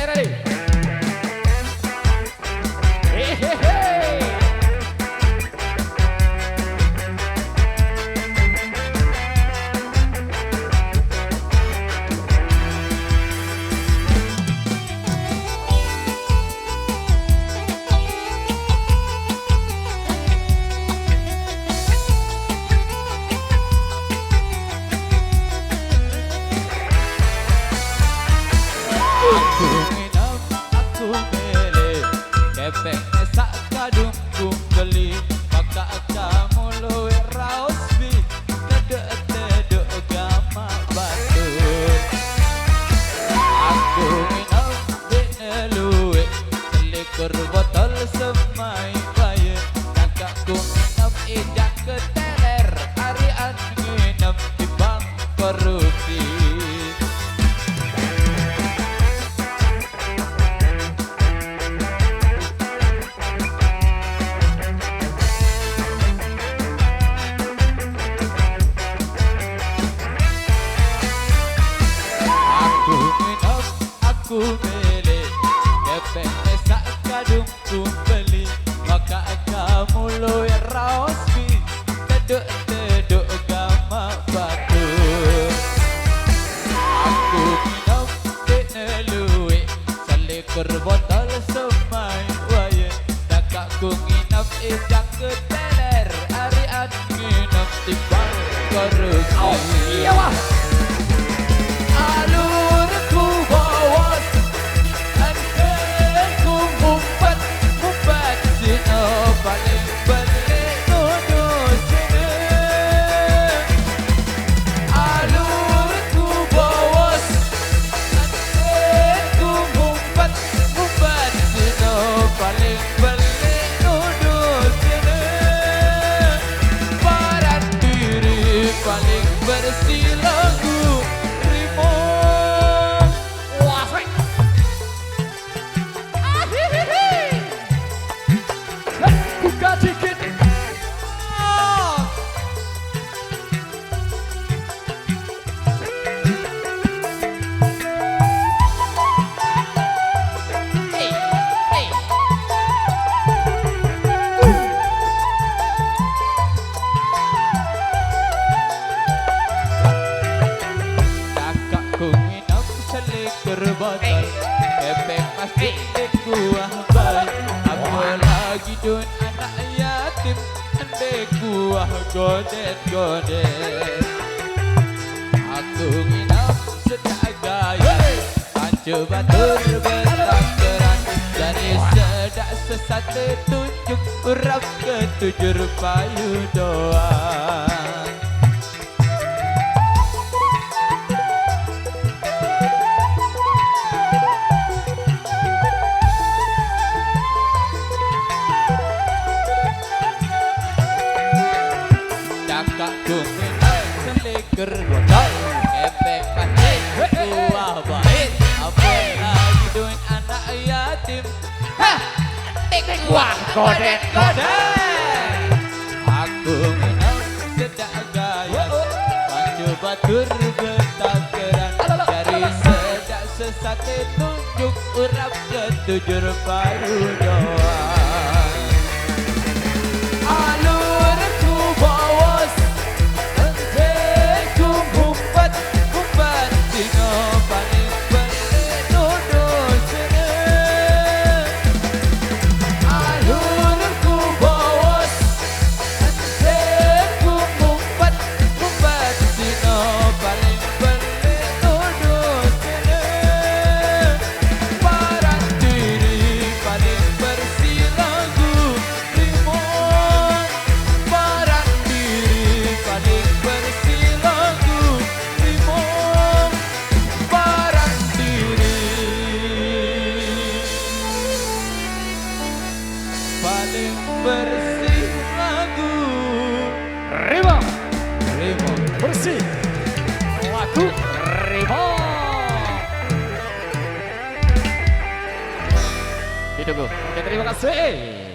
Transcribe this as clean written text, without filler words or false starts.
ready. Hehehe. Aku minum, aku milih, kepeknya sak kadung ku beli, maka kamu luwe raos bi, teduk gama batur. Aku minum bine luwe, selikur botol semai baye, kakakku minum ijak keteler, harian minum di bank korupsi. Aku milih, kepeknya sak kadung ku beli, maka kamu luwe raos bi, teduk gama batur. Aku minum bine luwe, selikur botol semai waye, kakakku nginep ijak keteler, harian nginep di bank korupsi. Iya wah. Alurku bawas, anteku mumpat sino paling balik nuduh sini. Alurku bawas, anteku mumpat sino paling balik nuduh sini. Barat diri paling bersih lagu. Botol kepek pasti kuah bay, apalagi don anak yatim ande kuah godet. Aku nginap sedak gaya, pancu batur bertangkeran, jadi sedak sesat tunjuk urap ketujur payu doang. Kakakku minum selikur botol, kepek pasti kuah baik, apalagi don anak yatim, kuah godet. Aku minum sedak gaya, pancu batur bertangkeran, dari sedak sesat tunjuk urap ketujur payu doang. Alurku bawas, anteku mumpat sino paling balik nuduh sini. Alurku bawas, anteku mumpat sino paling balik nuduh sini. Barat diri paling bersih lagu rimon. Barat diri paling bersih lagu rimon. Barat diri paling bersih lagu rimon. Bersih lagu rimon. Itu Bu. Oke, terima kasih.